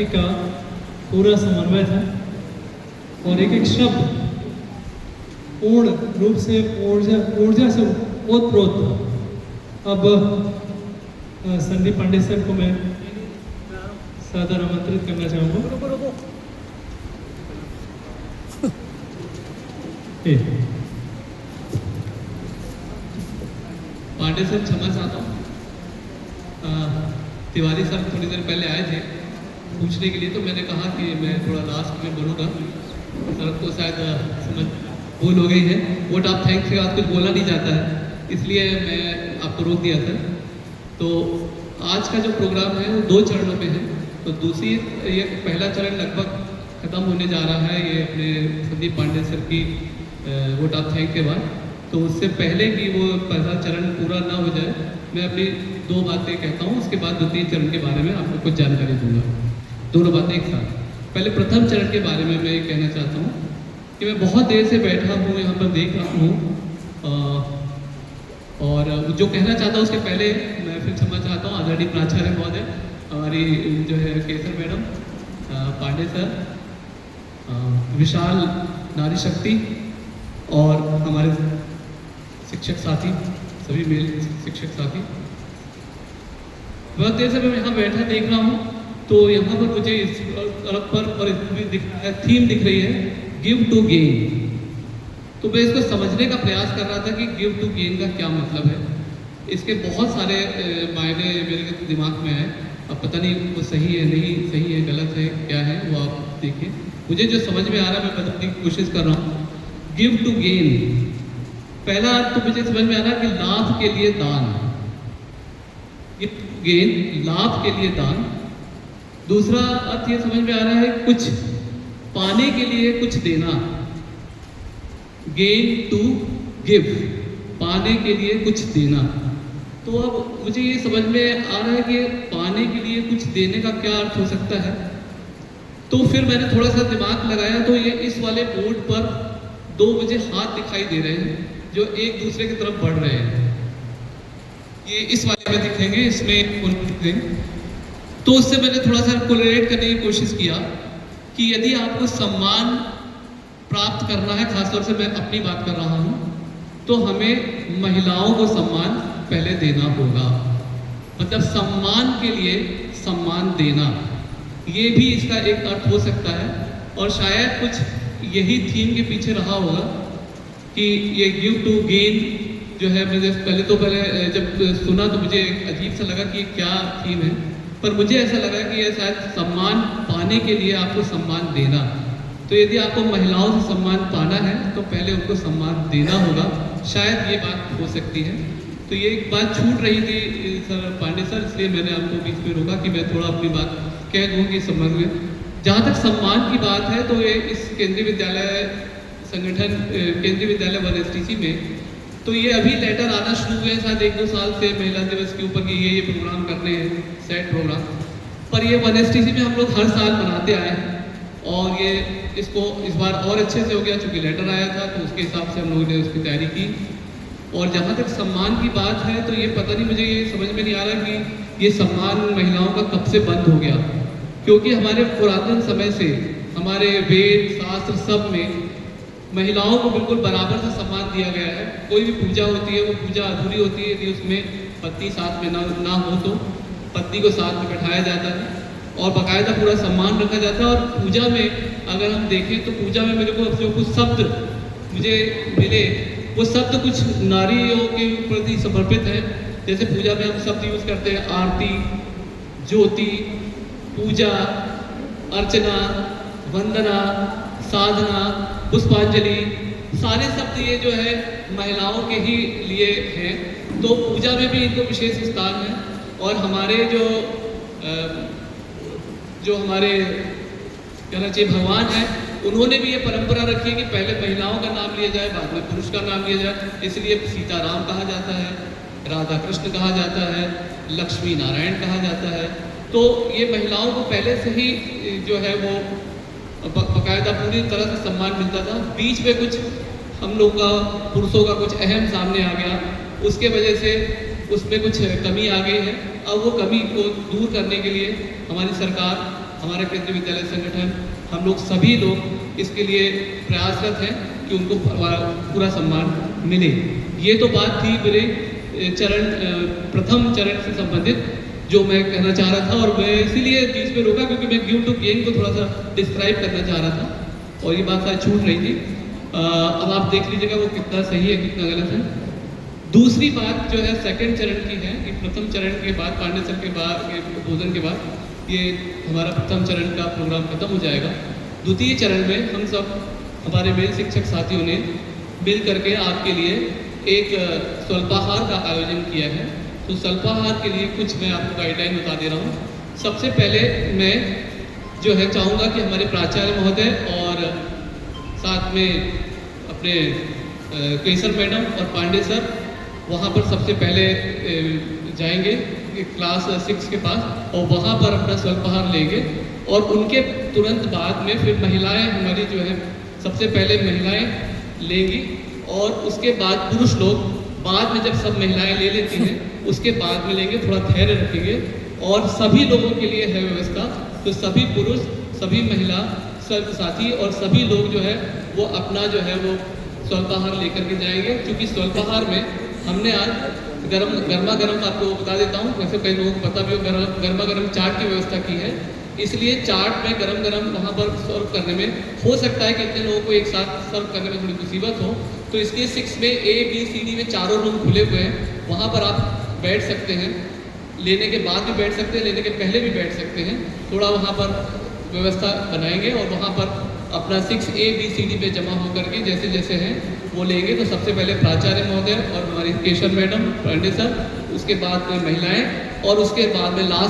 का पूरा समन्वय था और एक एक शब्द पूर्ण रूप से ऊर्जा से ओतप्रोत था। अब संदीप पांडे सर को मैं सादर आमंत्रित करना चाहूँगा। पांडे सर क्षमा चाहता हूँ, तिवारी सर थोड़ी देर पहले आए थे पूछने के लिए, तो मैंने कहा कि मैं थोड़ा लास्ट में बोलूँगा। सर को शायद समझ भूल हो गई है। वोट ऑफ थैंक्स के बाद कुछ बोला नहीं जाता है, इसलिए मैं आपको रोक दिया था। तो आज का जो प्रोग्राम है वो 2 चरणों पे है। तो ये पहला चरण लगभग ख़त्म होने जा रहा है, ये अपने संदीप पांडे सर की वोट ऑफ थैंक के बाद। तो उससे पहले कि वो पहला चरण पूरा ना हो जाए, मैं अपनी 2 बातें कहता हूँ, उसके बाद द्वितीय चरण के बारे में आपको कुछ जानकारी दूंगा। दोनों बातें एक साथ। पहले प्रथम चरण के बारे में मैं ये कहना चाहता हूँ कि मैं बहुत देर से बैठा हूँ यहाँ पर, देख रहा हूँ, और जो कहना चाहता हूँ उसके पहले मैं फिर क्षमा चाहता हूँ। आदरणीय प्राचार्य महोदय, हमारी जो है केसर मैडम, पांडे सर, विशाल नारी शक्ति और हमारे शिक्षक साथी, सभी मेल शिक्षक साथी। बहुत देर से मैं यहाँ बैठा देख रहा हूँ, तो यहाँ पर मुझे इस तरफ पर और थीम दिख रही है, गिव टू गेन। तो मैं इसको समझने का प्रयास कर रहा था कि गिव टू गेन का क्या मतलब है। इसके बहुत सारे मायने मेरे दिमाग में हैं। अब पता नहीं वो सही है, नहीं सही है, गलत है, क्या है, वो आप देखिए। मुझे जो समझ में आ रहा है मैं बताने की कोशिश कर रहा हूँ। गिव टू गेन, पहला अर्थ तो मुझे समझ में आ रहा है कि लाभ के लिए दान। गिव टू गेन, लाभ के लिए दान। दूसरा अर्थ ये समझ में आ रहा है कुछ पाने के लिए कुछ देना। गेन टू गिव, पाने के लिए कुछ देना। तो अब मुझे ये समझ में आ रहा है कि पाने के लिए कुछ देने का क्या अर्थ हो सकता है। तो फिर मैंने थोड़ा सा दिमाग लगाया, तो ये इस वाले बोर्ड पर 2 मुझे हाथ दिखाई दे रहे हैं जो एक दूसरे की तरफ बढ़ रहे हैं। ये इस वाले में दिखेंगे, इसमें दिखेंगे। तो उससे मैंने थोड़ा सा कोरिलेट करने की कोशिश किया कि यदि आपको सम्मान प्राप्त करना है, खासतौर से मैं अपनी बात कर रहा हूँ, तो हमें महिलाओं को सम्मान पहले देना होगा। मतलब सम्मान के लिए सम्मान देना, ये भी इसका एक अर्थ हो सकता है। और शायद कुछ यही थीम के पीछे रहा होगा कि ये गिव टू गेन जो है, मुझे पहले जब सुना तो मुझे अजीब सा लगा कि ये क्या थीम है, पर मुझे ऐसा लगा कि ये शायद सम्मान पाने के लिए आपको सम्मान देना। तो यदि आपको महिलाओं से सम्मान पाना है तो पहले उनको सम्मान देना होगा, शायद ये बात हो सकती है। तो ये एक बात छूट रही थी सर पांडे सर, इसलिए मैंने आपको बीच में रोका कि मैं थोड़ा अपनी बात कह दूँ कि संबंध में। जहाँ तक सम्मान की बात है, तो ये इस केंद्रीय विद्यालय संगठन, केंद्रीय विद्यालय 1STC में, तो ये अभी लेटर आना शुरू हुए हैं शायद 1-2 साल से, महिला दिवस के ऊपर कि ये प्रोग्राम करने हैं, सेट प्रोग्राम। पर ये 1STC में हम लोग हर साल मनाते आए हैं, और ये इसको इस बार और अच्छे से हो गया चूँकि लेटर आया था, तो उसके हिसाब से हम लोगों ने उसकी तैयारी की। और जहाँ तक सम्मान की बात है, तो ये पता नहीं, मुझे ये समझ में नहीं आ रहा कि ये सम्मान महिलाओं का कब से बंद हो गया। क्योंकि हमारे पुरातन समय से हमारे वेद शास्त्र सब में महिलाओं को बिल्कुल बराबर से सम्मान दिया गया है। कोई भी पूजा होती है, वो पूजा अधूरी होती है यदि उसमें पत्नी साथ में ना हो, तो पत्नी को साथ में बैठाया जाता है और बाकायदा पूरा सम्मान रखा जाता है। और पूजा में अगर हम देखें तो पूजा में मेरे को जो कुछ शब्द मुझे मिले, वो शब्द कुछ नारियों के प्रति समर्पित है। जैसे पूजा में हम शब्द यूज़ करते हैं आरती, ज्योति, पूजा, अर्चना, वंदना, साधना, पुष्पांजलि, सारे शब्द ये जो है महिलाओं के ही लिए हैं। तो पूजा में भी इनको विशेष स्थान है। और हमारे जो हमारे कहना चाहिए भगवान है, उन्होंने भी ये परंपरा रखी है कि पहले महिलाओं का नाम लिया जाए, बाद में पुरुष का नाम लिया जाए। इसलिए सीताराम कहा जाता है, राधा कृष्ण कहा जाता है, लक्ष्मी नारायण कहा जाता है। तो ये महिलाओं को पहले से ही जो है वो बाकायदा पूरी तरह से सम्मान मिलता था। बीच में कुछ हम लोग का पुरुषों का कुछ अहम सामने आ गया, उसके वजह से उसमें कुछ कमी आ गई है। अब वो कमी को दूर करने के लिए हमारी सरकार हमारा केंद्रीय विद्यालय संगठन, हम लोग सभी लोग इसके लिए प्रयासरत हैं कि उनको पूरा सम्मान मिले। ये तो बात थी मेरे प्रथम चरण से संबंधित जो मैं कहना चाह रहा था, और मैं इसीलिए बीच में रोका क्योंकि मैं गिव टू गेन को थोड़ा सा डिस्क्राइब करना चाह रहा था और ये बात शायद छूट रही थी। अब आप देख लीजिएगा वो कितना सही है कितना गलत है। दूसरी बात जो है सेकंड चरण की है कि प्रथम चरण के बाद पांडे सर के बाद के उद्बोधन के बाद ये हमारा प्रथम चरण का प्रोग्राम खत्म हो जाएगा। द्वितीय चरण में हम सब हमारे मेल शिक्षक साथियों ने मिल करके आपके लिए एक स्वल्पाहार का आयोजन किया है। तो स्वल्पाहार के लिए कुछ मैं आपको गाइडलाइन बता दे रहा हूँ। सबसे पहले मैं जो है चाहूँगा कि हमारे प्राचार्य महोदय और साथ में अपने केसर मैडम और पांडे सर वहाँ पर सबसे पहले जाएंगे क्लास 6 के पास और वहाँ पर अपना स्वल्पाहार लेंगे, और उनके तुरंत बाद में फिर महिलाएं हमारी जो है सबसे पहले महिलाएं लेंगी, और उसके बाद पुरुष लोग बाद में जब सब महिलाएं ले लेती हैं उसके बाद में लेंगे, थोड़ा धैर्य रखेंगे। और सभी लोगों के लिए है व्यवस्था, तो सभी पुरुष सभी महिला सब साथी और सभी लोग जो है वो अपना जो है वो स्वल्पाहार लेकर के जाएंगे। क्योंकि स्वल्पाहार में हमने आज गर्मा गर्म आपको बता देता हूँ, वैसे कई लोगों को पता भी हो, गर्मा गर्म चाट की व्यवस्था की है। इसलिए चाट में गरम गरम वहाँ पर सर्व करने में हो सकता है कि इतने लोगों को एक साथ सर्व करने में थोड़ी मुसीबत हो, तो इसलिए 6 में A, B, C, D में चारों रूम खुले हुए हैं, वहाँ पर आप बैठ सकते हैं। लेने के बाद भी बैठ सकते हैं, लेने के पहले भी बैठ सकते हैं। थोड़ा वहाँ पर व्यवस्था बनाएंगे और वहाँ पर अपना 6A, B, C, D पे जमा होकर के जैसे जैसे हैं वो लेंगे। तो सबसे पहले प्राचार्य महोदय और हमारी केशव मैडम, पांडे सर, उसके बाद में महिलाएं, और उसके बाद में लास्ट